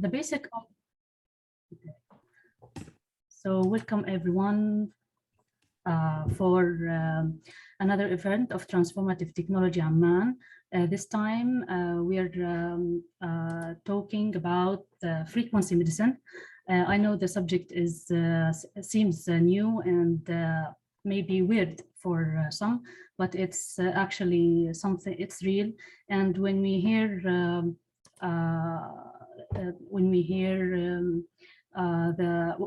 The basic. So welcome everyone for another event of Transformative Technology Amman. This time we are talking about frequency medicine. I know the subject is seems new and maybe weird for some, but it's actually something, it's real. And when we hear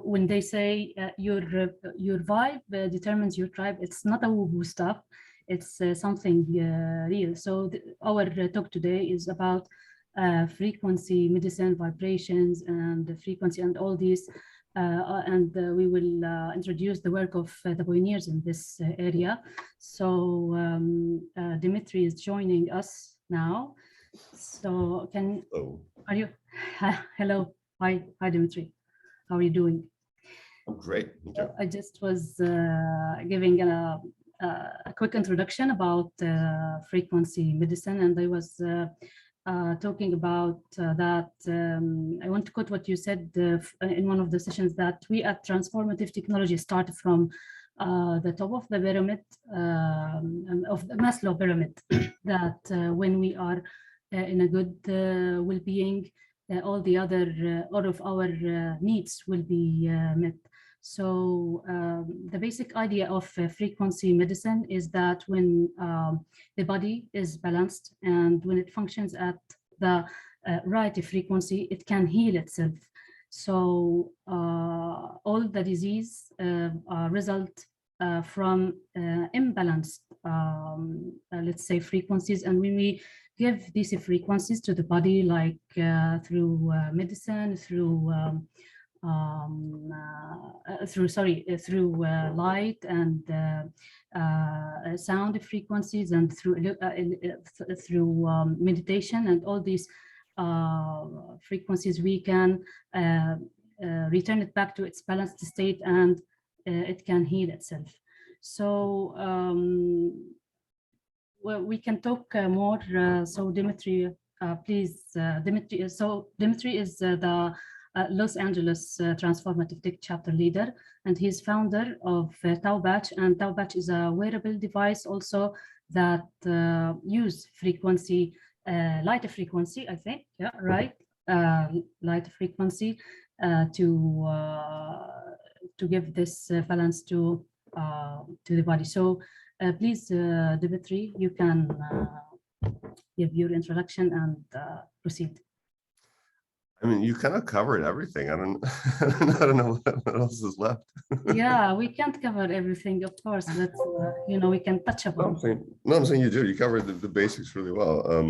when they say your vibe determines your tribe, it's not a woo-woo stuff. It's something real. So our talk today is about frequency medicine, vibrations, and the frequency, and all these. We will introduce the work of the pioneers in this area. So Dmitri is joining us now. So are you? Hello, hi Dmitri. How are you doing? I'm great. I just was giving a quick introduction about frequency medicine, and I was talking about that. I want to quote what you said in one of the sessions, that we at Transformative Technology start from the top of the pyramid, of the Maslow pyramid, that when we are in a good well-being, all the other, all of our needs will be met. So the basic idea of frequency medicine is that when the body is balanced and when it functions at the right frequency, it can heal itself. So all the disease result from imbalanced, let's say, frequencies. And when we give these frequencies to the body, like through medicine, through light and sound frequencies, and through meditation and all these frequencies, we can return it back to its balanced state, and it can heal itself. So well, we can talk more. So Dmitri, please, Dmitri. So Dmitri is the Los Angeles Transformative Tech chapter leader, and he's founder of Taopatch. And Taopatch is a wearable device also that use frequency, light frequency, I think, yeah, right, light frequency to give this balance to the body. So please, Dmitri, you can give your introduction and proceed. I mean, you kind of covered everything. I don't know what else is left. Yeah, we can't cover everything, of course, but you know, we can touch upon. I'm saying you do. You covered the basics really well. I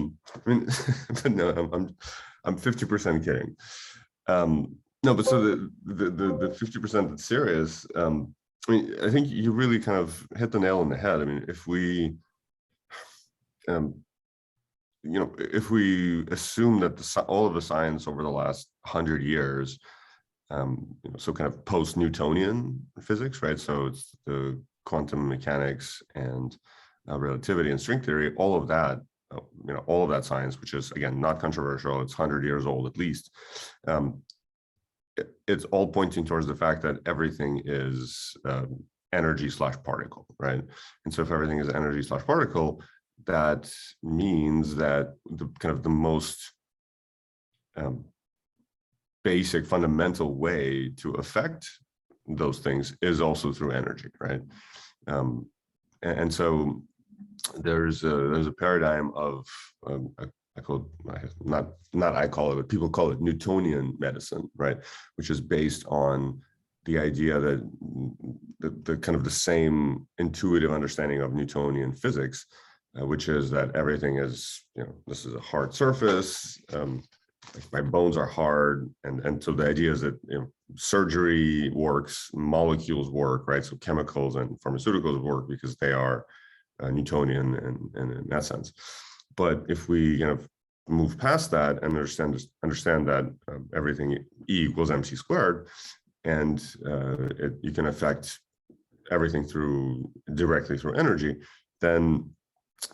mean, but no, I'm 50% kidding. No, but so the 50% that's serious. I mean, I think you really kind of hit the nail on the head. I mean, if we, you know, if we assume that all of the science over the last 100 years, you know, so kind of post-Newtonian physics, right? So it's the quantum mechanics and relativity and string theory, all of that, you know, all of that science, which is, again, not controversial, it's 100 years old at least. It's all pointing towards the fact that everything is energy/particle, right? And so if everything is energy/particle, that means that the kind of the most basic fundamental way to affect those things is also through energy, right? And so there's a paradigm of I call it, not I call it, but people call it Newtonian medicine, right? Which is based on the idea that the kind of the same intuitive understanding of Newtonian physics, which is that everything is, you know, this is a hard surface, like my bones are hard, and so the idea is that, you know, surgery works, molecules work, right? So chemicals and pharmaceuticals work because they are Newtonian and in that sense. But if we kind of move past that and understand that everything E equals mc squared, and you can affect everything directly through energy, then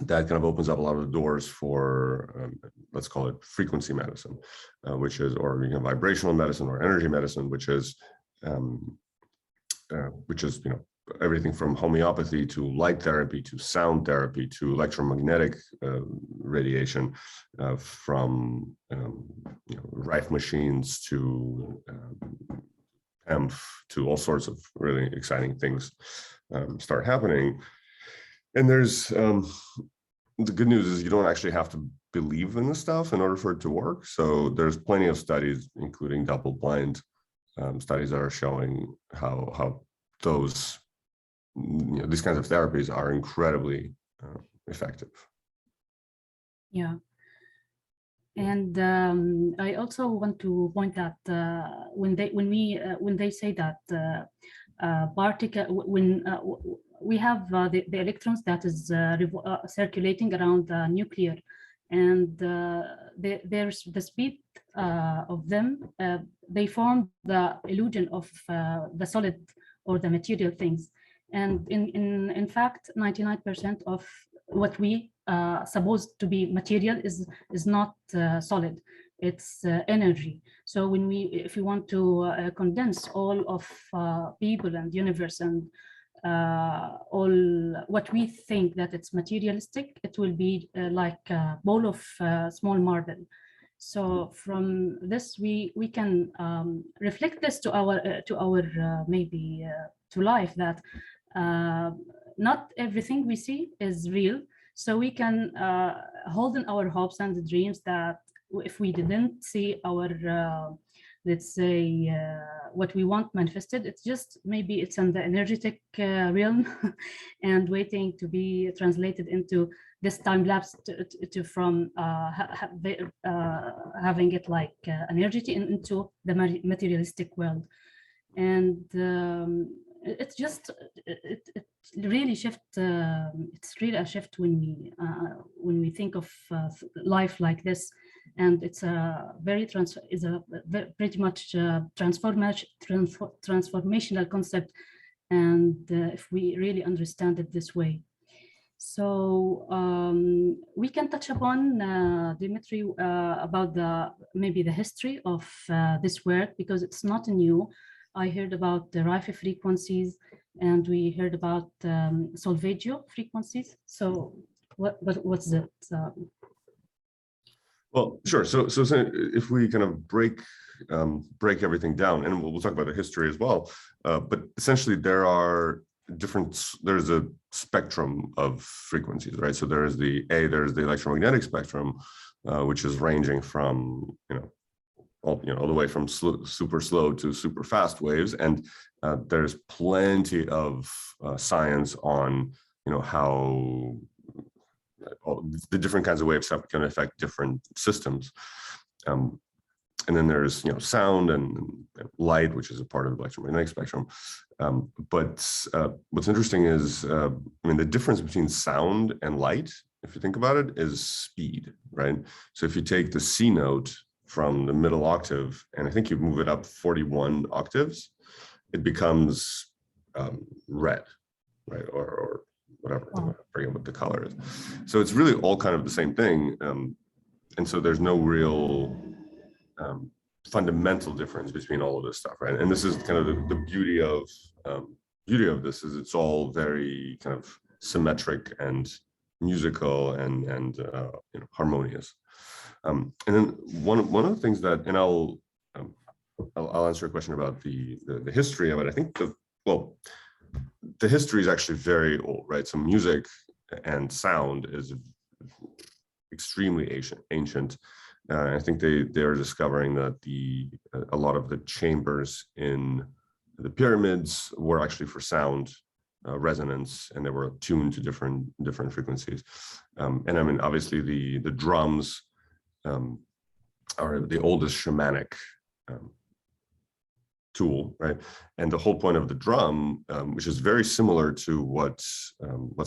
that kind of opens up a lot of the doors for, let's call it frequency medicine, which is, or vibrational medicine or energy medicine, which is, everything from homeopathy to light therapy to sound therapy to electromagnetic radiation, from Rife machines to EMF to all sorts of really exciting things start happening. And there's the good news is you don't actually have to believe in this stuff in order for it to work. So there's plenty of studies, including double-blind studies, that are showing how those these kinds of therapies are incredibly effective. Yeah. And I also want to point that when they say that when we have the electrons that is circulating around the nuclear, and there's the speed of them, they form the illusion of the solid or the material things. And in fact, 99% of what we supposed to be material is not solid. It's energy. So if we want to condense all of people and universe and all what we think that it's materialistic, it will be like a ball of small marble. So from this, we can reflect this to our maybe to life, that not everything we see is real. So we can hold in our hopes and dreams that if we didn't see our let's say what we want manifested, it's just maybe it's in the energetic realm and waiting to be translated into this time lapse to from having it like energy into the materialistic world. And it's just it really shift. It's really a shift when we think of life like this, and it's a very pretty much transformational concept. And if we really understand it this way, so we can touch upon Dmitri about maybe the history of this work, because it's not new. I heard about the Rife frequencies, and we heard about solfeggio frequencies. So what's that? Well, sure. So if we kind of break everything down, and we'll talk about the history as well, but essentially there's a spectrum of frequencies, right? So there's the electromagnetic spectrum, which is ranging from all the way from super slow to super fast waves, and there's plenty of science on how all the different kinds of waves can affect different systems. And then there's sound and light, which is a part of the electromagnetic spectrum. But what's interesting is the difference between sound and light, if you think about it, is speed, right? So if you take the C note from the middle octave, and I think you move it up 41 octaves, it becomes red, right? Or whatever, I forget what the color is. So it's really all kind of the same thing. And so there's no real fundamental difference between all of this stuff, right? And this is kind of the beauty of this, is it's all very kind of symmetric and musical and harmonious. And then one of the things that, and I'll answer a question about the history of it. I think the history is actually very old, right? So music and sound is extremely ancient. I think they're discovering that a lot of the chambers in the pyramids were actually for sound resonance, and they were tuned to different frequencies. And I mean, obviously the drums are the oldest shamanic tool, right? And the whole point of the drum, which is very similar to what's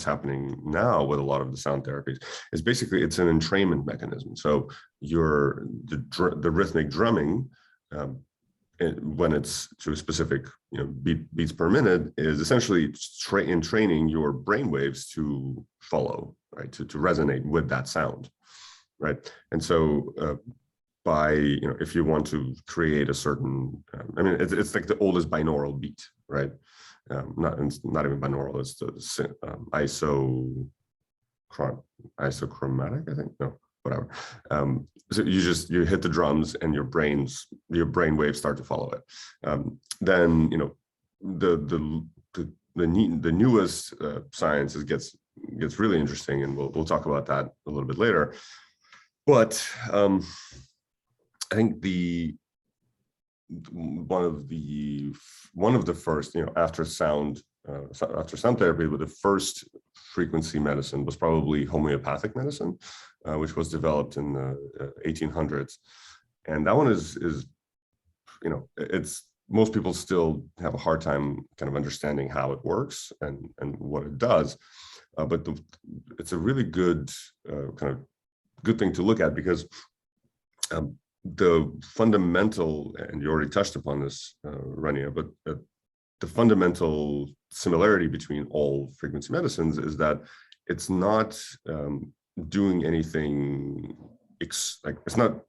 happening now with a lot of the sound therapies, is basically it's an entrainment mechanism. So the rhythmic drumming, when it's to a specific beats per minute, is essentially in training your brain waves to follow right, to resonate with that sound, right? And so by, if you want to create a certain, I mean, it's like the oldest binaural beat, right? Not even binaural, it's the isochromatic, I think, no, whatever. So you hit the drums and your brain waves start to follow it. Then, the newest science gets really interesting, and we'll talk about that a little bit later. But I think one of the first, after sound therapy, but the first frequency medicine was probably homeopathic medicine, which was developed in the 1800s. And that one is it's, most people still have a hard time kind of understanding how it works and what it does. But it's a really good kind of good thing to look at, because the fundamental, and you already touched upon this, Rania, but the fundamental similarity between all frequency medicines is that it's not doing anything, like it's not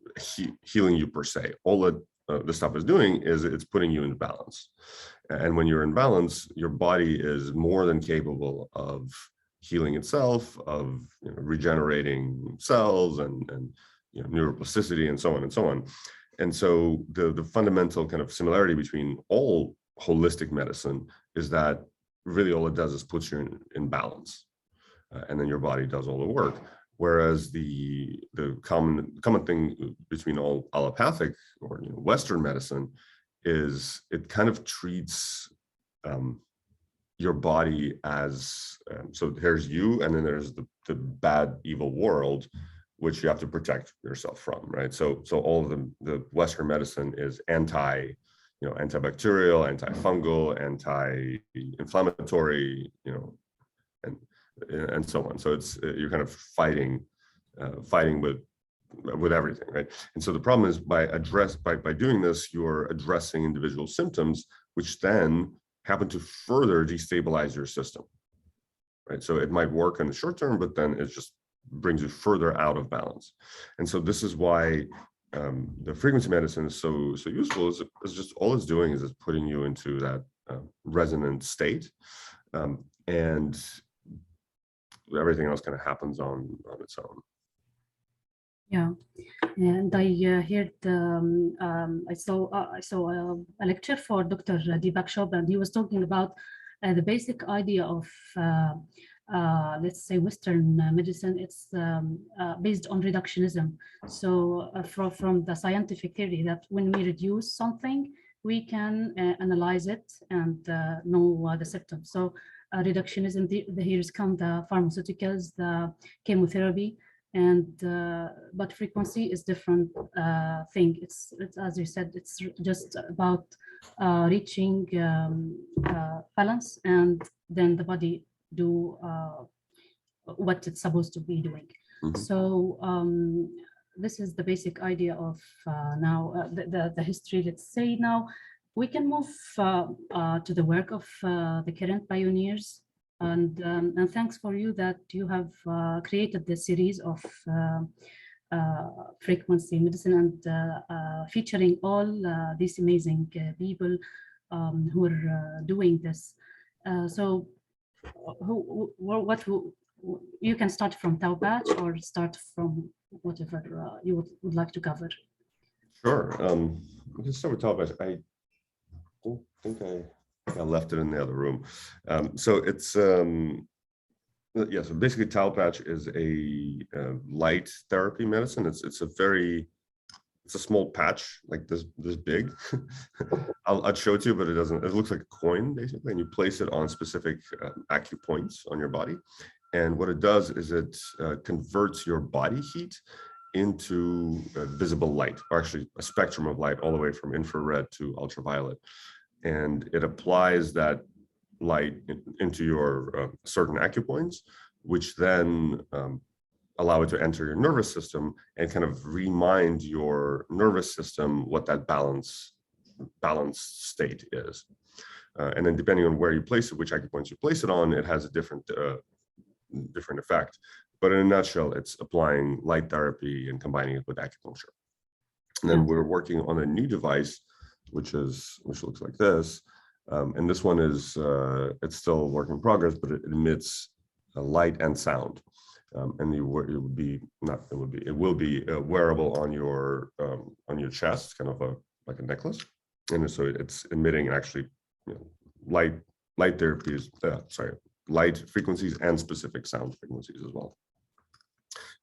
healing you per se. All that the stuff is doing is it's putting you in balance. And when you're in balance, your body is more than capable of healing itself, of regenerating cells and neuroplasticity and so on and so on. And so the fundamental kind of similarity between all holistic medicine is that really all it does is puts you in balance, and then your body does all the work. Whereas the common thing between all allopathic or Western medicine is it kind of treats your body as, so there's you, and then there's the bad, evil world, which you have to protect yourself from, right? So all of the Western medicine is antibacterial, antifungal, anti-inflammatory, and so on. So it's you're kind of fighting with everything, right? And so the problem is by doing this, you're addressing individual symptoms, which then happen to further destabilize your system, right? So it might work in the short term, but then it just brings you further out of balance. And so this is why the frequency medicine is so useful. Is just all it's doing is it's putting you into that resonant state, and everything else kind of happens on its own. Yeah, and I heard I saw a lecture for Dr. Deepak Chopra, and he was talking about the basic idea of let's say Western medicine. It's based on reductionism. So from the scientific theory that when we reduce something, we can analyze it and know the symptoms. So reductionism, here's come the pharmaceuticals, the chemotherapy, and but frequency is different thing. It's as you said, it's just about reaching balance, and then the body do what it's supposed to be doing. Mm-hmm. So this is the basic idea of now the history. Let's say now we can move to the work of the current pioneers. And thanks for you that you have created this series of frequency medicine and featuring all these amazing people who are doing this. So you can start from Taopatch or start from whatever you would like to cover. Sure. We can start with Taopatch. I don't think I left it in the other room. So it's yeah. So basically, Taopatch is a light therapy medicine. It's a small patch like this big. I'll show it to you, but it doesn't. It looks like a coin basically, and you place it on specific acupoints on your body. And what it does is it converts your body heat into visible light, or actually a spectrum of light all the way from infrared to ultraviolet. And it applies that light into your certain acupoints, which then allow it to enter your nervous system and kind of remind your nervous system what that balanced state is. And then depending on where you place it, which acupoints you place it on, it has a different effect. but in a nutshell, it's applying light therapy and combining it with acupuncture. And then we're working on a new device, which looks like this. And this one is, it's still work in progress, but it emits light and sound. And it will be wearable on your chest, kind of like a necklace. And so it's emitting actually, light therapies, light frequencies and specific sound frequencies as well.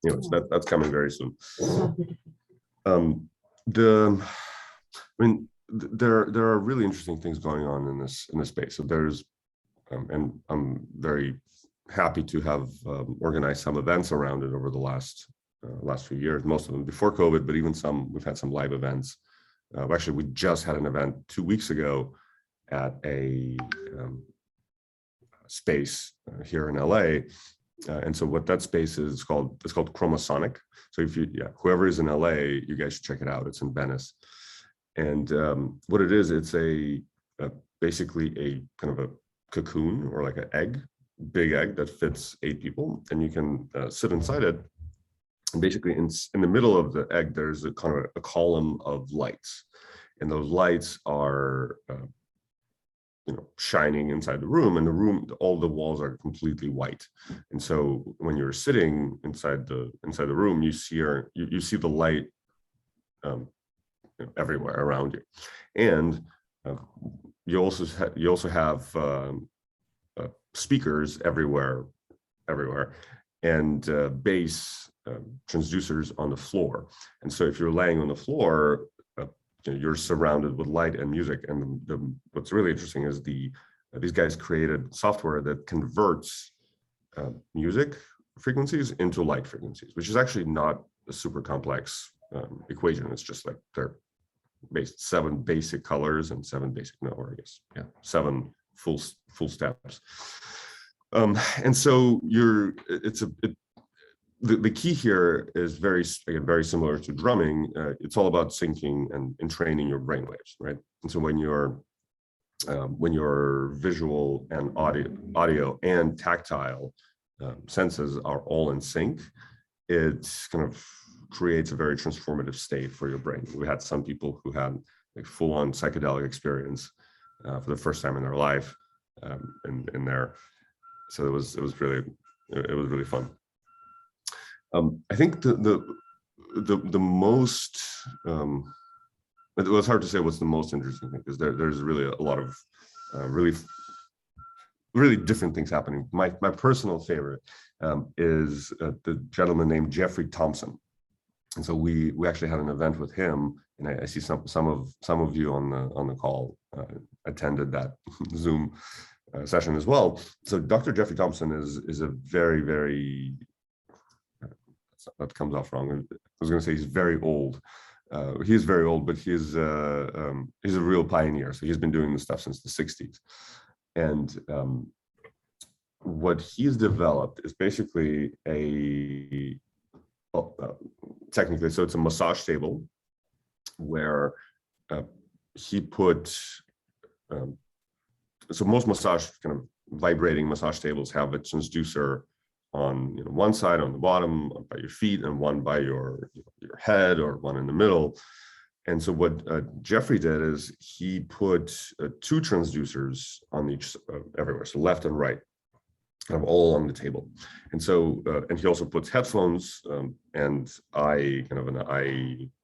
So that's coming very soon. There are really interesting things going on in this space. So there's, and I'm very happy to have organized some events around it over the last few years. Most of them before COVID, but even we've had some live events. Actually, we just had an event 2 weeks ago at a space here in LA. And so what that space is called, it's called Chromosonic. So if whoever is in LA, you guys should check it out. It's in Venice. And what it is, it's basically a kind of a cocoon or like an big egg that fits 8 people, and you can sit inside it. And basically in the middle of the egg, there's a kind of a column of lights, and those lights are shining inside the room, and all the walls are completely white. And so when you're sitting inside the room, you see the light everywhere around you, and you also have speakers everywhere, and bass transducers on the floor. And so if you're laying on the floor, you're surrounded with light and music. And what's really interesting is these guys created software that converts music frequencies into light frequencies, which is actually not a super complex equation. It's just like they're 7 basic colors and 7 basic, 7 full steps. And so the key here is very similar to drumming. It's all about syncing and training your brainwaves, right? And so when your visual and audio and tactile senses are all in sync, it kind of creates a very transformative state for your brain. We had some people who had like full-on psychedelic experience for the first time in their life, in there. So it was really fun. I think the most, it was hard to say what's the most interesting thing, because there's really a lot of really different things happening. My personal favorite is the gentleman named Jeffrey Thompson. And so we actually had an event with him, and I see some of you on the call attended that Zoom session as well. So Dr. Jeffrey Thompson is a very, very, that comes off wrong. I was going to say he's very old. He is very old, but he's a real pioneer. So he's been doing this stuff since the 60s. And what he's developed is basically technically, so it's a massage table where he put, so most massage kind of vibrating massage tables have a transducer on one side, on the bottom, by your feet, and one by your head, or one in the middle. And so what Jeffrey did is he put 2 transducers on each, everywhere, so left and right, kind of all along the table. And so, and he also puts headphones and eye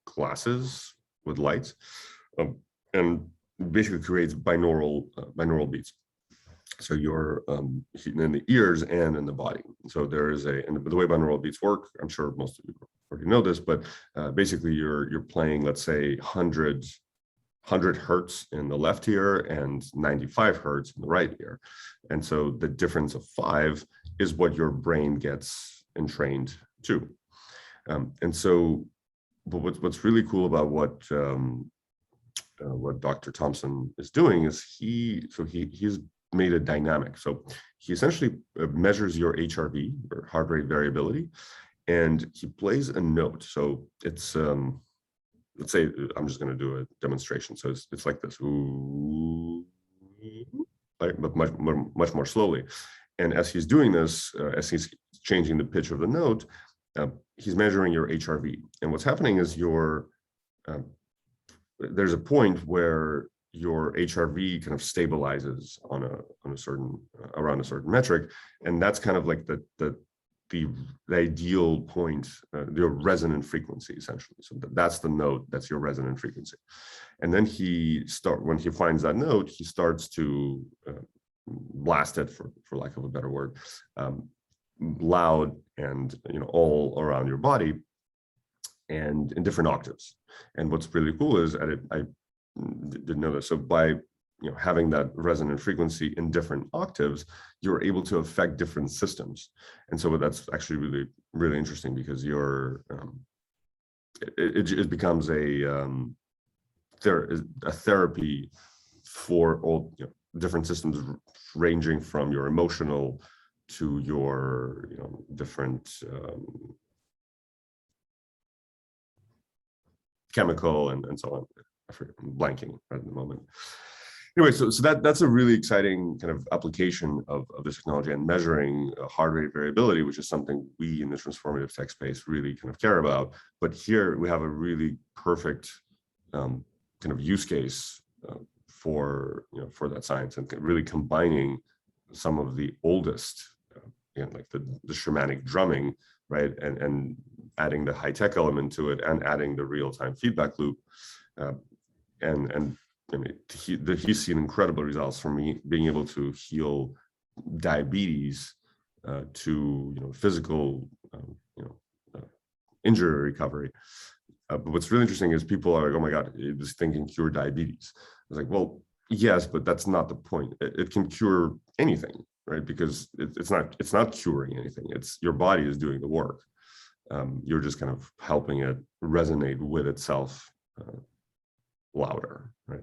glasses with lights, and basically creates binaural beats. So you're in the ears and in the body. So there is and the way binaural beats work, I'm sure most of you already know this, but basically you're playing, let's say 100 hertz in the left ear and 95 hertz in the right ear. And so the difference of 5 is what your brain gets entrained to. And so, but what's really cool about what Dr. Thompson is doing is he's made it dynamic. So he essentially measures your HRV, or heart rate variability, and he plays a note. So it's let's say I'm just going to do a demonstration. So it's like this, ooh, but much more slowly. And as he's doing this, as he's changing the pitch of the note, he's measuring your HRV. And what's happening is there's a point where your HRV kind of stabilizes on a certain around a certain metric, and that's kind of like the ideal point, your resonant frequency, essentially. So that's the note, that's your resonant frequency. And then when he finds that note, he starts to blast it, for lack of a better word, loud and all around your body, and in different octaves. And what's really cool is, I didn't know this, so by having that resonant frequency in different octaves, you're able to affect different systems. And so that's actually really, really interesting, because it becomes a therapy for all different systems, ranging from your emotional to your different chemical and so on. I'm blanking right at the moment. Anyway, so that's a really exciting kind of application of this technology, and measuring heart rate variability, which is something we in the transformative tech space really kind of care about. But here we have a really perfect kind of use case for that science, and really combining some of the oldest, like the shamanic drumming, right, and adding the high tech element to it, and adding the real time feedback loop, and I mean, he's seen incredible results from me being able to heal diabetes to physical injury recovery. But what's really interesting is people are like, oh my God, this thing can cure diabetes. I was like, well, yes, but that's not the point. It can cure anything, right? Because it's not curing anything. It's your body is doing the work. You're just kind of helping it resonate with itself louder, right?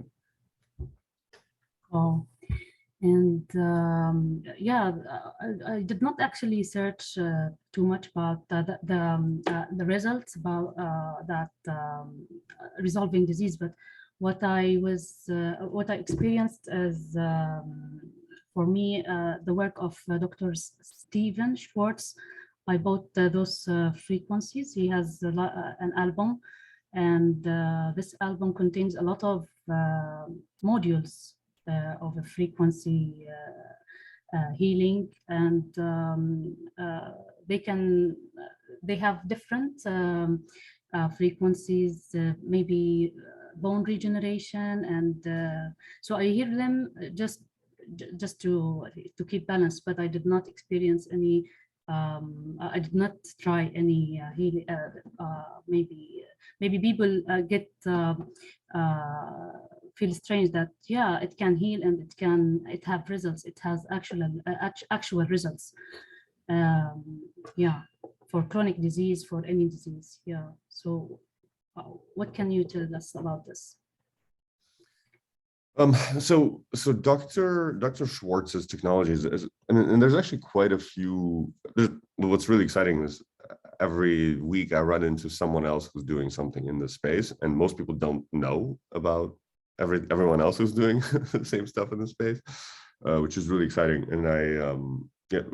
Oh, and yeah, I did not actually search too much about the results about that resolving disease, but what I experienced is, for me, the work of Dr. Stephen Schwartz. I bought those frequencies. He has an album, and this album contains a lot of modules of a frequency healing, and they have different frequencies, maybe bone regeneration, and so I hear them just to keep balance, but I did not experience any. I did not try any healing. Maybe people get feel strange that it can heal, and it have results. It has actual results. For chronic disease, for any disease. So what can you tell us about this? So Dr. Schwartz's technologies and there's actually quite a few. What's really exciting is every week I run into someone else who's doing something in this space, and most people don't know about everyone else who's doing the same stuff in this space, which is really exciting. And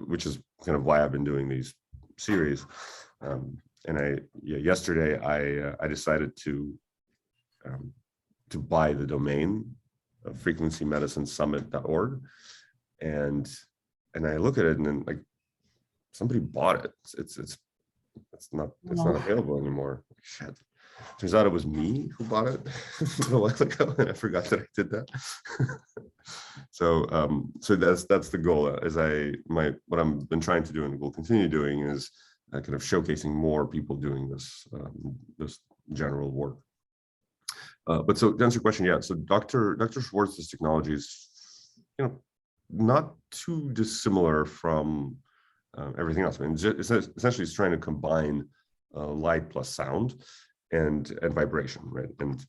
which is kind of why I've been doing these series. And yesterday I decided to buy the domain of frequencymedicinesummit.org, and I look at it, and then like somebody bought it. It's not available anymore. Shit. Turns out it was me who bought it a while ago, and I forgot that I did that. So that's the goal. What I've been trying to do and will continue doing is kind of showcasing more people doing this general work. But so to answer your question, so Dr. Schwartz's technology is, not too dissimilar from everything else. I mean, essentially, it's trying to combine light plus sound and vibration, right? And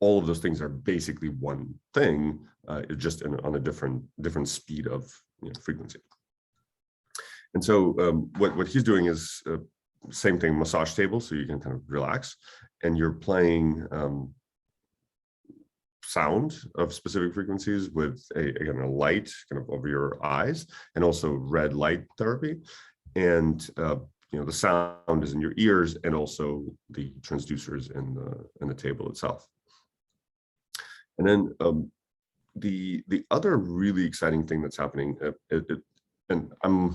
all of those things are basically one thing, just on a different speed of frequency. And so what he's doing is same thing, massage table, so you can kind of relax, and you're playing sound of specific frequencies with again, a light kind of over your eyes, and also red light therapy. And the sound is in your ears, and also the transducers in the table itself. And then the other really exciting thing that's happening, and I'm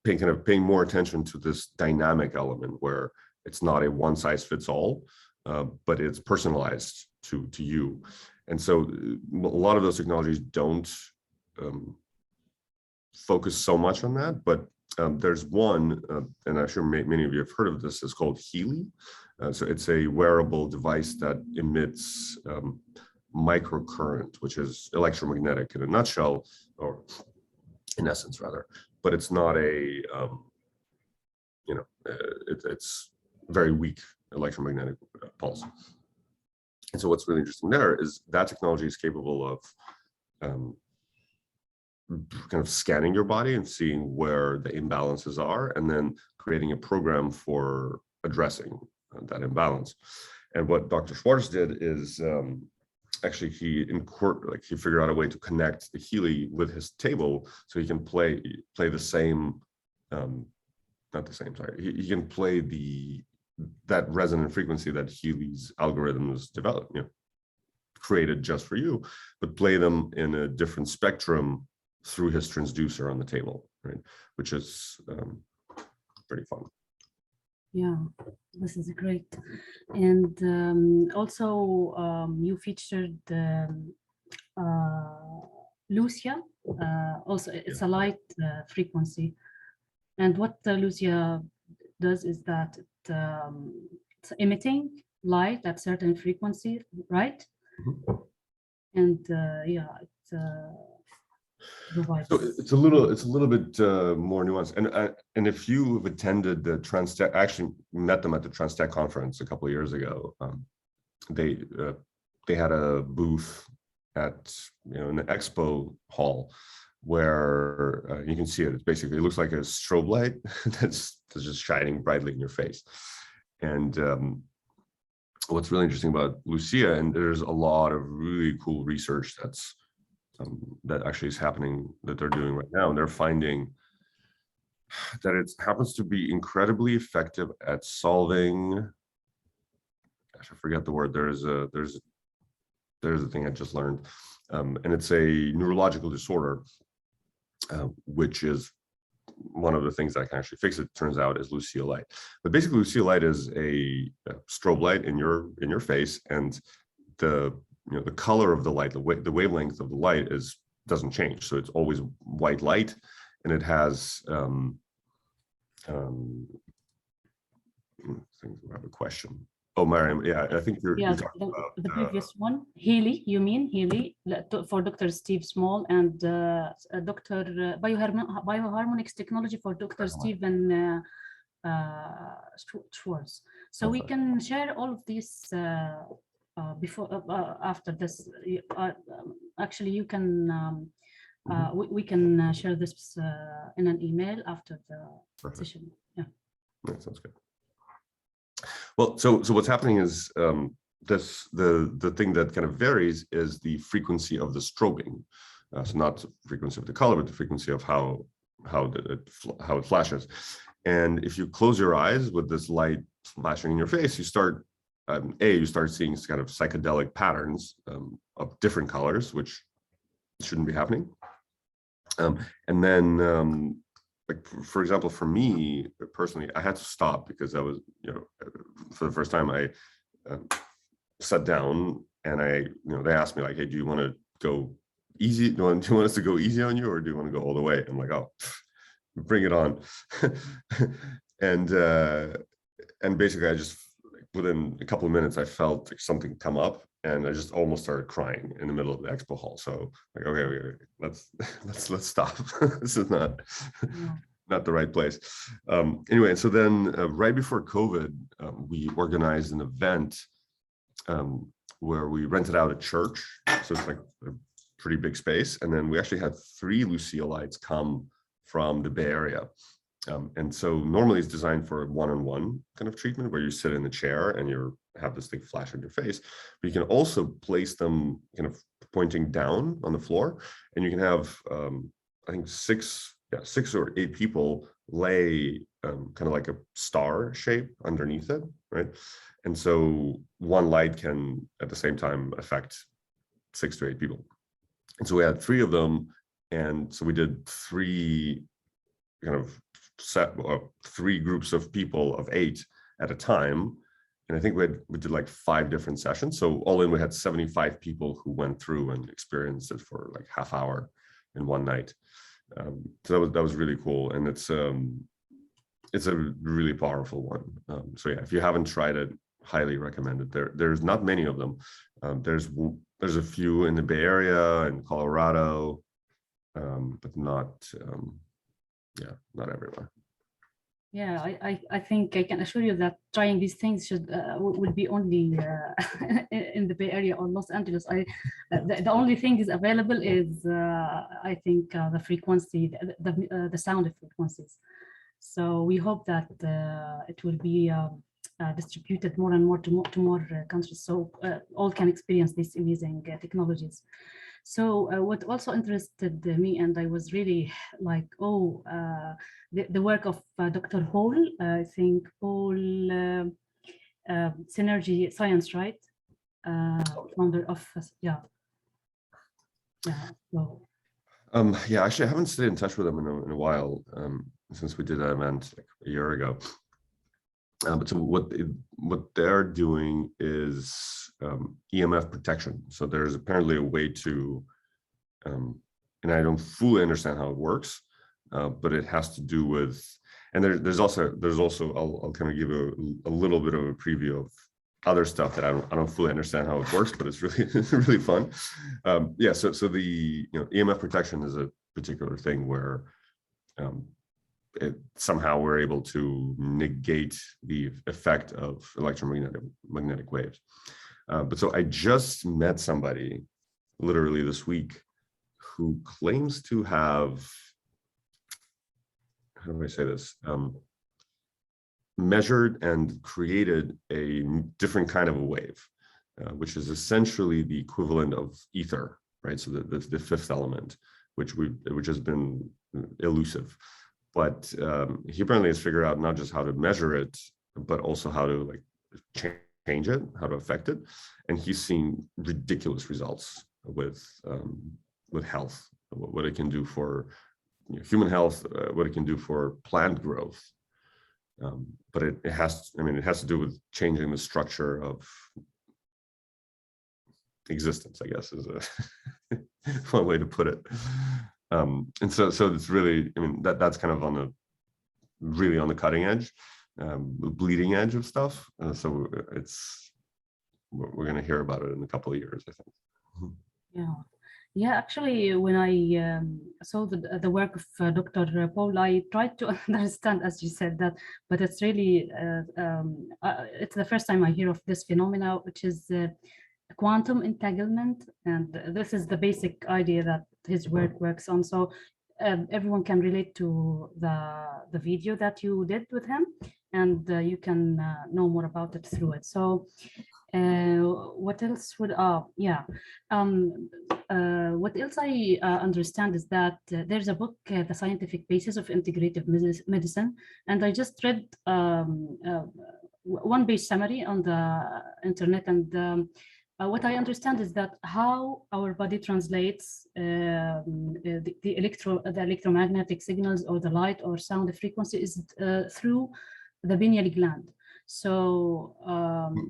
paying more attention to this dynamic element where it's not a one size fits all, but it's personalized to you. And so a lot of those technologies don't focus so much on that, but there's one, and I'm sure many of you have heard of this, is called Healy. So it's a wearable device that emits microcurrent, which is electromagnetic in a nutshell, or in essence rather, but it's not a, it's very weak electromagnetic pulse. And so what's really interesting there is that technology is capable of kind of scanning your body and seeing where the imbalances are, and then creating a program for addressing that imbalance. And what Dr. Schwartz did is actually he figured out a way to connect the Healy with his table, so he can play the same, not the same, sorry, he can play that resonant frequency that Healy's algorithms developed, created just for you, but play them in a different spectrum through his transducer on the table, right? Which is pretty fun. Yeah, this is great. And also you featured Lucia. Also, it's a light frequency. And what Lucia does is that it's emitting light at certain frequency, right? Mm-hmm. And yeah, it's so it's a little bit more nuanced. And if you have attended the TransTech, I actually met them at the TransTech conference a couple of years ago. They had a booth at in the expo hall where you can see it. It looks like a strobe light that's just shining brightly in your face. And what's really interesting about Lucia, and there's a lot of really cool research that actually is happening, that they're doing right now, and they're finding that it happens to be incredibly effective at solving, gosh, I forget the word, there's a thing I just learned, and it's a neurological disorder, which is one of the things that can actually fix it, turns out, is Lucia light. But basically, Lucia light is a strobe light in your face, and the color of the light, the wavelength of the light doesn't change. So it's always white light, and it has I think we have a question. Oh, Mariam, yeah, I think you're talking about the previous one. Healy, you mean Healy, for Dr. Steve Small, and Dr. Bioharmonics Technology for Dr. Stephen Schwartz. So we can share all of these after this. Actually, you can we can share this in an email after the session. Yeah, that sounds good. Well, so what's happening is the thing that kind of varies is the frequency of the strobing. So not the frequency of the color, but the frequency of how it flashes. And if you close your eyes with this light flashing in your face, you start seeing kind of psychedelic patterns of different colors, which shouldn't be happening. And then like, for example, for me personally, I had to stop because I was, for the first time, I sat down and they asked me like, hey, do you want to go easy? Do you want us to go easy on you, or do you want to go all the way? I'm like, oh, bring it on. And basically, I just, within a couple of minutes, I felt like something come up, and I just almost started crying in the middle of the expo hall. So like, okay, let's stop. This is not the right place. Anyway, so then right before COVID, we organized an event where we rented out a church. So it's like a pretty big space. And then we actually had 3 Lucia lights come from the Bay Area. And so normally it's designed for a one-on-one kind of treatment where you sit in the chair and you're have this thing flash in your face, but you can also place them kind of pointing down on the floor, and you can have I think six or eight people lay kind of like a star shape underneath it, right? And so one light can at the same time affect 6 to 8 people. And so we had 3 of them, and so we did 3 kind of set 3 groups of people of 8 at a time. And I think we did like 5 different sessions. So all in, we had 75 people who went through and experienced it for like half hour in one night. So that was really cool, and it's a really powerful one. So yeah, if you haven't tried it, highly recommend it. There's not many of them. There's a few in the Bay Area and Colorado, but not everywhere. Yeah, I think I can assure you that trying these things will be only in the Bay Area or Los Angeles. The only thing is available is I think the frequency, the sound frequencies. So we hope that it will be distributed more and more to more countries, so all can experience these amazing technologies. So what also interested me, and I was really like, the work of Dr. Paul, I think Paul Synergy Science, right? Founder of, yeah. So. Yeah, actually, I haven't stayed in touch with them in a while, since we did that event like a year ago. But so what they're doing is EMF protection. So there's apparently a way to, and I don't fully understand how it works, but it has to do with, and there's also I'll kind of give a little bit of a preview of other stuff that I don't fully understand how it works, but it's really fun. Yeah, so the EMF protection is a particular thing where somehow we're able to negate the effect of electromagnetic waves. But so I just met somebody literally this week who claims to have, how do I say this, measured and created a different kind of a wave, which is essentially the equivalent of ether, right? So the fifth element, which has been elusive. But he apparently has figured out not just how to measure it, but also how to like change it, how to affect it. And he's seen ridiculous results with health, what it can do for human health, what it can do for plant growth. But it has to do with changing the structure of existence, I guess, is a one way to put it. And so it's really, that's kind of really on the cutting edge, the bleeding edge of stuff. So we're going to hear about it in a couple of years, I think. Yeah. Actually, when I saw the work of Dr. Paul, I tried to understand, as you said, that, but it's really, it's the first time I hear of this phenomena, which is quantum entanglement. And this is the basic idea that his work works on. So everyone can relate to the video that you did with him, and you can know more about it through it. So what else would what else I understand is that there's a book, The Scientific Basis of Integrative Medicine, and I just read one-page summary on the internet, and what I understand is that how our body translates the electromagnetic signals or the light or sound frequency is through the pineal gland. So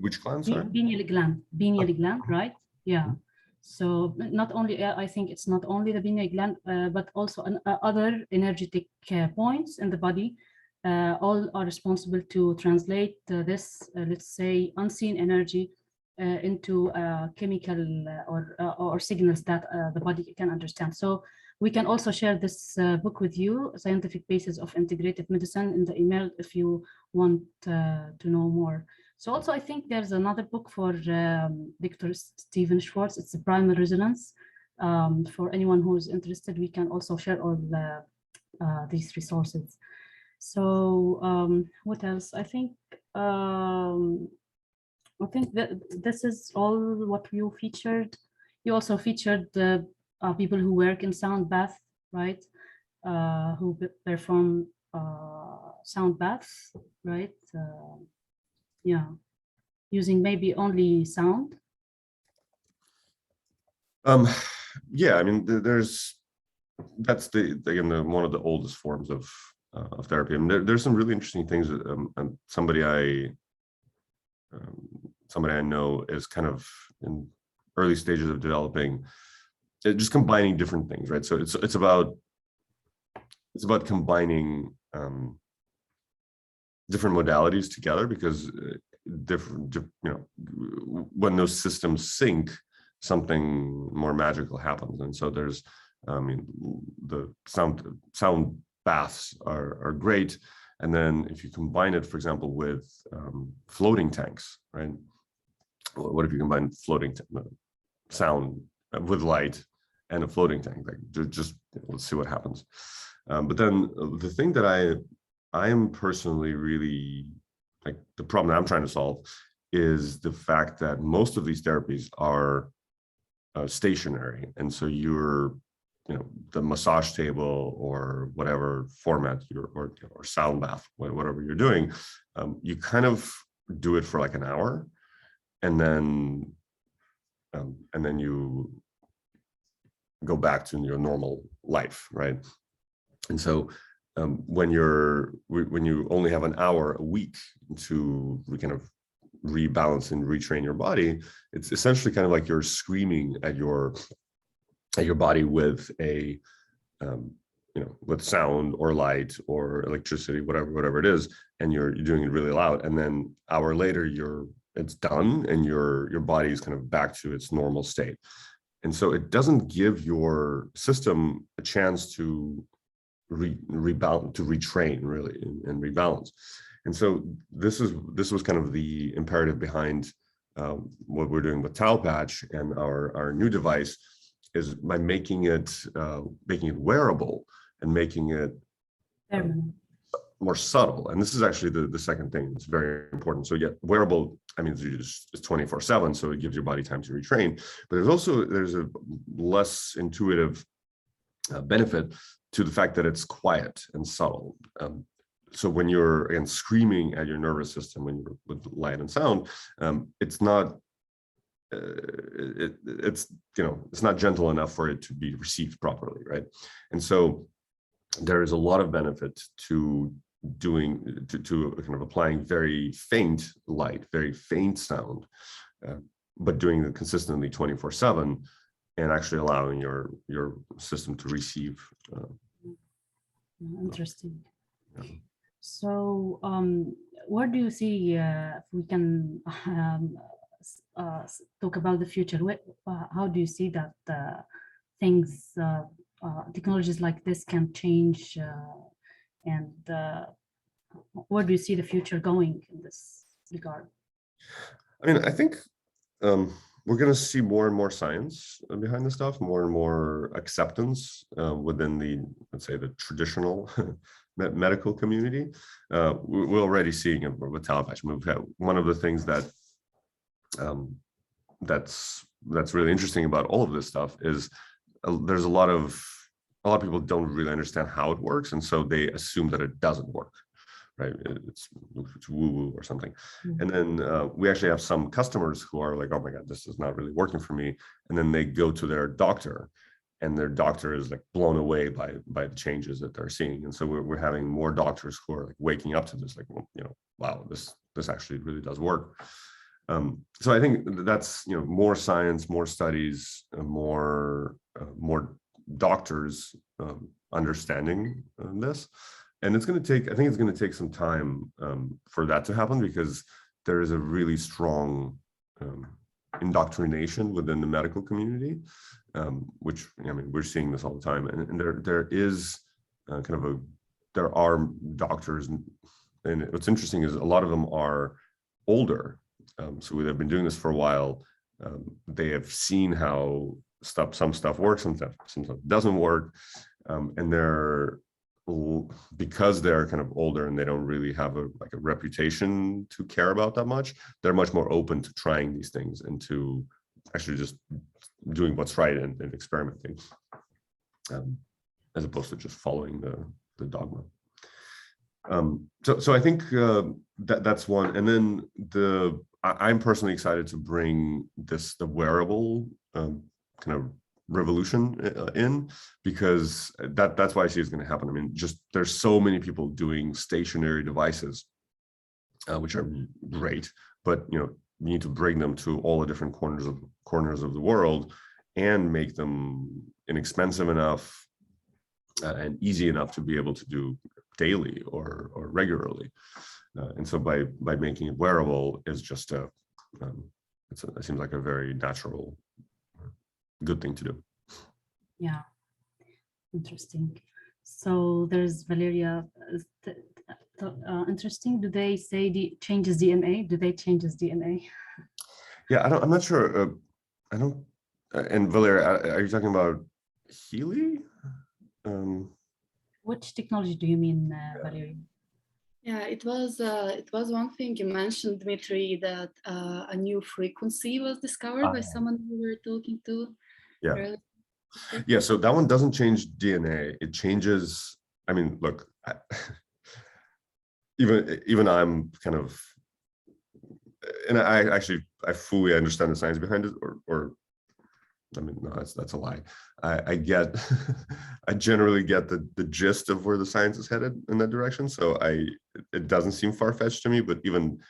which gland? Sorry? Pineal gland, right? Yeah. So not only, I think it's not only the pineal gland, but also other energetic points in the body. All are responsible to translate this, let's say, unseen energy into chemical or signals that the body can understand. So we can also share this book with you, Scientific Basis of Integrative Medicine, in the email if you want to know more. So also, I think there's another book for Dr. Stephen Schwartz. It's a primal resonance. For anyone who is interested, we can also share all these resources. So what else? I think I think that this is all what you featured. You also featured the people who work in sound bath, right? Who perform sound baths, right? Yeah, using maybe only sound. Yeah, I mean, that's one of the oldest forms of therapy. I mean, there's some really interesting things. And somebody I know is kind of in early stages of developing, just combining different things, right? So it's about combining different modalities together, because when those systems sync, something more magical happens. And so there's, I mean, the sound baths are great. And then if you combine it, for example, with floating tanks, right? What if you combine floating sound with light and a floating tank? Like, just let's see what happens. But then the thing that I am personally really, like, the problem that I'm trying to solve is the fact that most of these therapies are stationary. And so you're, the massage table or whatever format or sound bath, whatever you're doing, you kind of do it for like an hour, and then you go back to your normal life, right? And so when you only have an hour a week to kind of rebalance and retrain your body, it's essentially kind of like you're screaming at your body with a with sound or light or electricity, whatever it is, and you're doing it really loud, and then hour later it's done and your body is kind of back to its normal state. And so it doesn't give your system a chance to rebalance, to retrain really, and rebalance. And so this was kind of the imperative behind what we're doing with Taopatch and our new device, is by making it wearable and making it more subtle. And this is actually the second thing that's very important. So yeah, wearable, I mean, it's 24/7, so it gives your body time to retrain. But there's a less intuitive benefit to the fact that it's quiet and subtle. So when you're, again, screaming at your nervous system with light and sound, it's not it's not gentle enough for it to be received properly, right? And so there is a lot of benefit to kind of applying very faint light, very faint sound, but doing it consistently 24/7, and actually allowing your system to receive. Interesting. Yeah. So where do you see, if we can talk about the future, how do you see that things, technologies like this can change, and where do you see the future going in this regard? I mean, I think we're going to see more and more science behind this stuff, more and more acceptance within let's say, the traditional medical community. We're already seeing it with Taopatch. One of the things that's really interesting about all of this stuff is there's a lot of people don't really understand how it works, and so they assume that it doesn't work, right? It's woo-woo or something. Mm-hmm. And then we actually have some customers who are like, oh my God, this is not really working for me. And then they go to their doctor, and their doctor is like blown away by the changes that they're seeing. And so we're having more doctors who are like waking up to this, like, well, wow, this actually really does work. So I think that's, more science, more studies, more doctors understanding this. And I think it's going to take some time for that to happen, because there is a really strong indoctrination within the medical community, which, I mean, we're seeing this all the time. And there is there are doctors, and what's interesting is a lot of them are older. So they've been doing this for a while. They have seen how some stuff works, some stuff doesn't work. And they're because they're kind of older and they don't really have a reputation to care about that much, they're much more open to trying these things and to actually just doing what's right and experimenting, as opposed to just following the dogma. So I think that's one. And then I'm personally excited to bring the wearable kind of revolution in, because that's why I see it's going to happen. I mean, just there's so many people doing stationary devices, which are great, but you need to bring them to all the different corners of the world and make them inexpensive enough and easy enough to be able to do daily or regularly. And so by making it wearable is just it seems like a very natural, good thing to do. Yeah, interesting. So there's Valeria. Interesting. Do they say changes DNA? Do they change his DNA? Yeah, I'm not sure. I don't. And Valeria, are you talking about Healy? Which technology do you mean, Valeria? Yeah, it was one thing you mentioned, Dmitri, that a new frequency was discovered by someone we were talking to. Yeah. Earlier. Yeah, so that one doesn't change DNA. It changes, I mean, look, even I'm kind of, and I fully understand the science behind it, or I mean, no, that's a lie. I get, I generally get the gist of where the science is headed in that direction. So it doesn't seem far-fetched to me, but even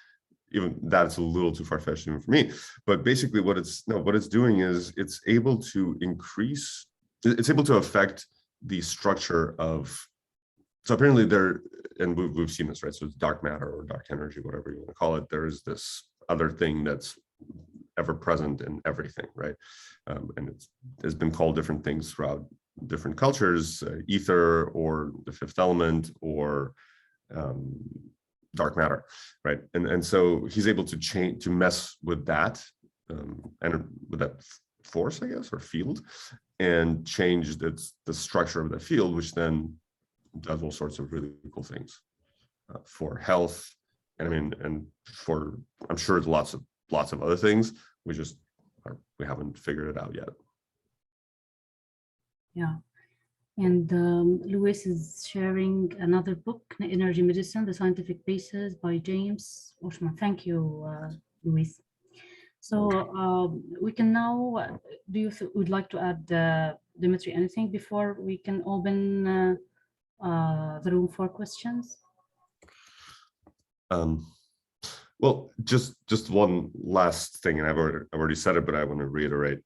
that's a little too far-fetched even for me. But basically what it's doing is it's able to affect the structure of, so apparently and we've seen this, right? So it's dark matter or dark energy, whatever you want to call it. There is this other thing that's ever present in everything, right? And it's been called different things throughout different cultures, ether or the fifth element or dark matter, right? And so he's able to mess with that and with that force, I guess, or field, and change the structure of the field, which then does all sorts of really cool things for health. And I mean, and for, I'm sure it's lots of other things. We haven't figured it out yet. Yeah. And Luis is sharing another book, Energy Medicine, The Scientific Basis by James Oshman. Thank you, Luis. So we can now, do you would like to add, Dmitri, anything before we can open the room for questions? Well, just one last thing, and I've already said it, but I want to reiterate.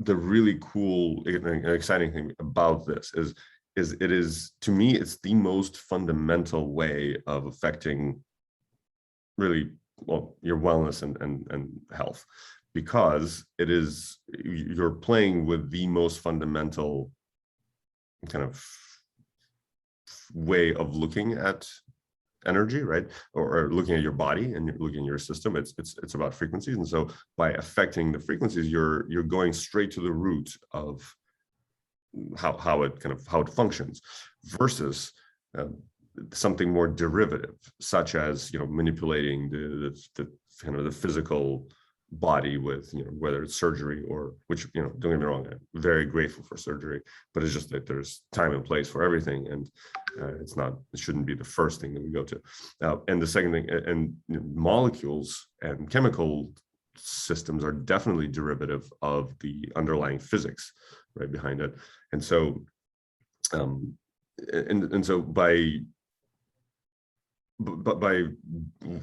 The really cool and exciting thing about this is it is, to me, it's the most fundamental way of affecting really, well, your wellness and health, because you're playing with the most fundamental kind of way of looking at energy, right? Or looking at your body and looking at your system. It's about frequencies, and so by affecting the frequencies, you're going straight to the root of how it functions, versus something more derivative, such as manipulating the kind of the physical body with whether it's surgery or, which don't get me wrong, I'm very grateful for surgery, but it's just that there's time and place for everything, and it shouldn't be the first thing that we go to. And the second thing, and molecules and chemical systems are definitely derivative of the underlying physics right behind it. And so and so by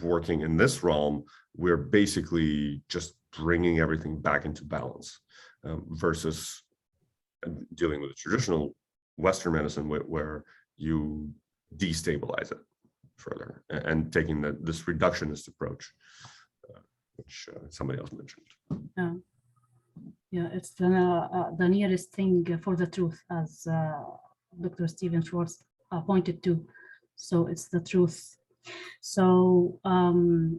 working in this realm, we're basically just bringing everything back into balance, versus dealing with the traditional Western medicine where you destabilize it further, and taking this reductionist approach, which somebody else mentioned. Yeah, it's the nearest thing for the truth, as Dr. Stephen Schwartz pointed to. So it's the truth. So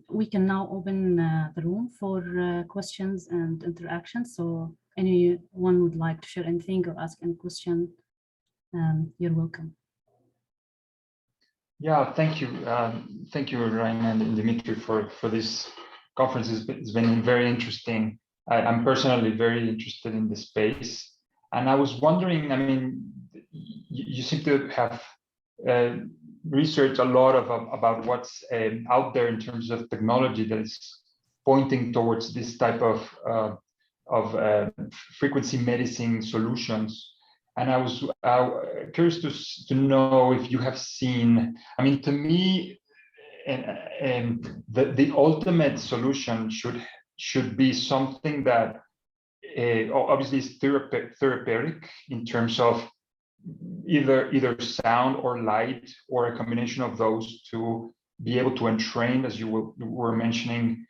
we can now open the room for questions and interaction. So anyone would like to share anything or ask any question, you're welcome. Yeah, thank you. Thank you, Rania and Dmitri, for this conference. It's been very interesting. I'm personally very interested in the space. And I was wondering, I mean, you seem to have researched a lot about what's out there in terms of technology that is pointing towards this type of frequency medicine solutions. And I was curious to know if you have seen, I mean, to me, the ultimate solution should be something that obviously is therapeutic in terms of either sound or light or a combination of those to be able to entrain, as you were mentioning,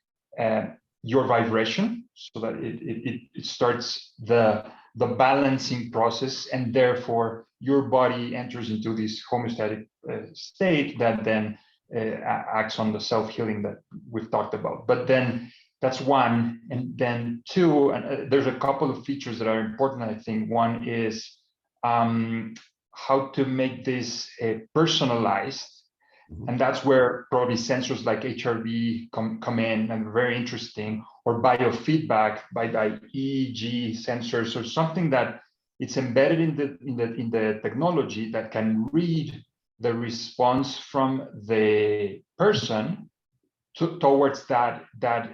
your vibration, so that it starts the balancing process, and therefore your body enters into this homeostatic state that then acts on the self-healing that we've talked about. But then that's one, and then two, and there's a couple of features that are important, I think. One is how to make this personalized, and that's where probably sensors like HRV come in and very interesting, or biofeedback by EEG sensors, or something that it's embedded in the technology that can read the response from the person towards that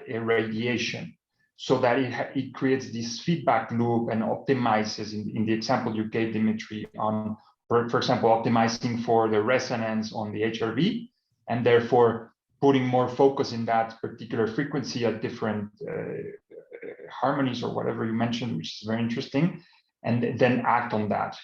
irradiation, so that it creates this feedback loop and optimizes in the example you gave, Dmitri, on, for example, optimizing for the resonance on the HRV, and therefore putting more focus in that particular frequency at different harmonies or whatever you mentioned, which is very interesting, and then act on that.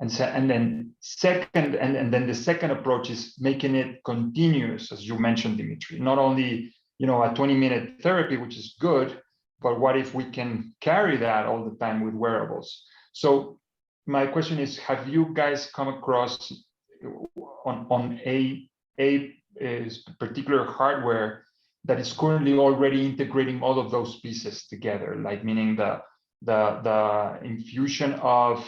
And then the second approach is making it continuous, as you mentioned, Dmitri. Not only, a 20-minute therapy, which is good, but what if we can carry that all the time with wearables? So my question is, have you guys come across on a particular hardware that is currently already integrating all of those pieces together, like meaning the infusion of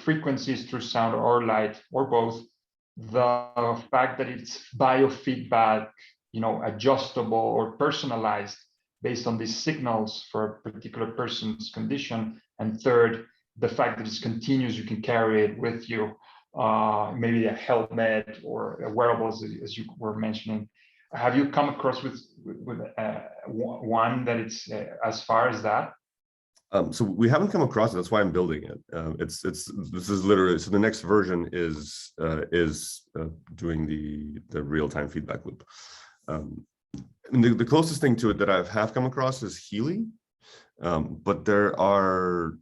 frequencies through sound or light or both, the fact that it's biofeedback, adjustable or personalized based on these signals for a particular person's condition, and third, the fact that it's continuous, you can carry it with you, maybe a helmet or a wearables, as you were mentioning. Have you come across with one that it's as far as that? So we haven't come across it. That's why I'm building it. This is literally, so the next version is doing the real-time feedback loop. And the closest thing to it that I have come across is Healy, but there are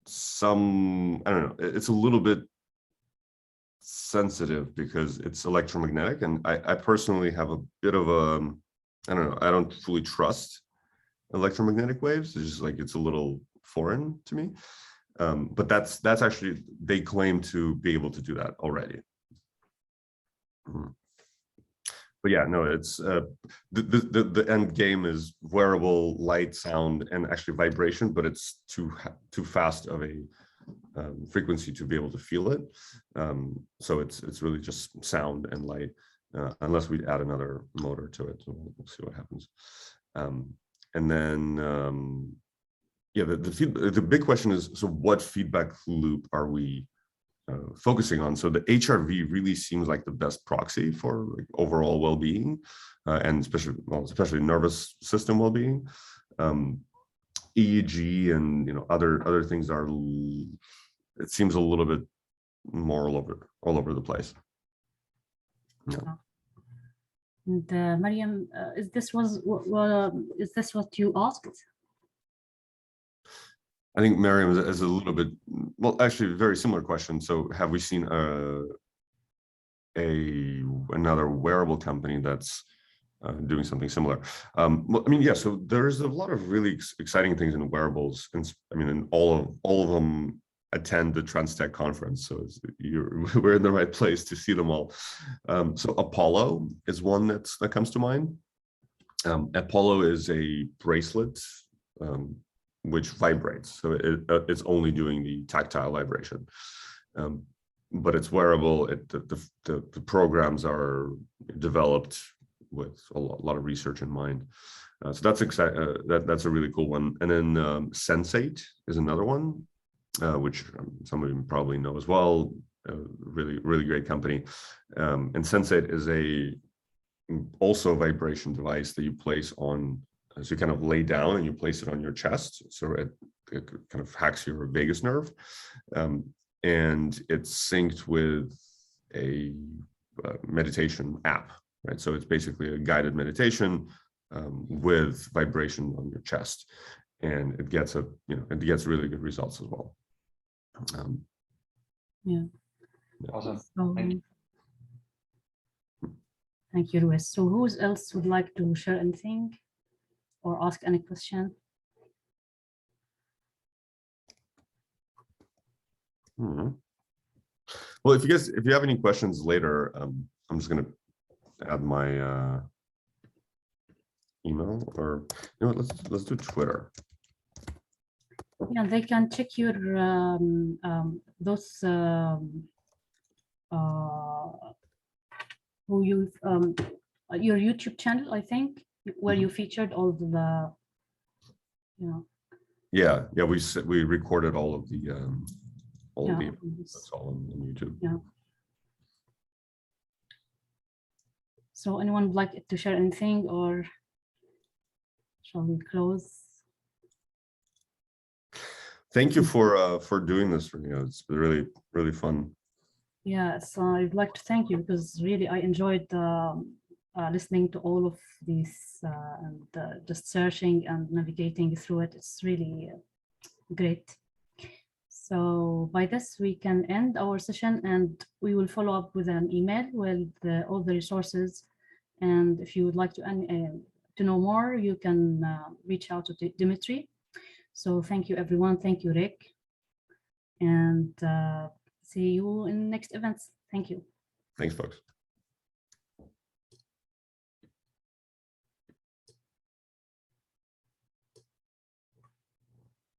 some, I don't know, it's a little bit sensitive because it's electromagnetic, and I personally have a bit of a, I don't know, I don't fully trust electromagnetic waves. It's just like, it's a little foreign to me, but that's actually, they claim to be able to do that already. But yeah, no, it's the end game is wearable, light, sound, and actually vibration, but it's too fast of a frequency to be able to feel it. So it's really just sound and light, unless we add another motor to it. So we'll see what happens. And then yeah, the big question is, so what feedback loop are we focusing on? So the HRV really seems like the best proxy for like overall well-being, and especially nervous system well-being. EEG and other things are, it seems a little bit more all over the place. Yeah. And Mariam, is this what you asked? I think Mariam is a little bit, well, actually a very similar question. So have we seen another wearable company that's doing something similar? Well, I mean, yeah, so there's a lot of really exciting things in wearables. And I mean, and all of them attend the TransTech conference. So we're in the right place to see them all. So Apollo is one that comes to mind. Apollo is a bracelet which vibrates. So it's only doing the tactile vibration. But it's wearable. The programs are developed with a lot of research in mind. So that's exciting. That's a really cool one. And then Sensate is another one, which some of you probably know as well. Really great company. And Sensate is also a vibration device that you place on. So you kind of lay down and you place it on your chest. So it kind of hacks your vagus nerve. And it's synced with a meditation app, right? So it's basically a guided meditation with vibration on your chest, and it gets really good results as well. Yeah. Awesome. So, Thank you. thank you, Luis. So who else would like to share anything or ask any question? Well, if you have any questions later, I'm just going to add my email, or let's do Twitter. Yeah, they can check your who you your YouTube channel, I think, where you featured all the Yeah, we recorded all of the that's all on YouTube. Yeah. So anyone would like to share anything, or shall we close? Thank you for doing this, Rania. It's been really fun. Yes, I'd like to thank you, because really I enjoyed listening to all of these and just searching and navigating through it. It's really great. So by this, we can end our session, and we will follow up with an email with all the resources. And if you would like to know more, you can reach out to Dmitri. So thank you, everyone. Thank you, Rick. And see you in next events. Thank you. Thanks, folks.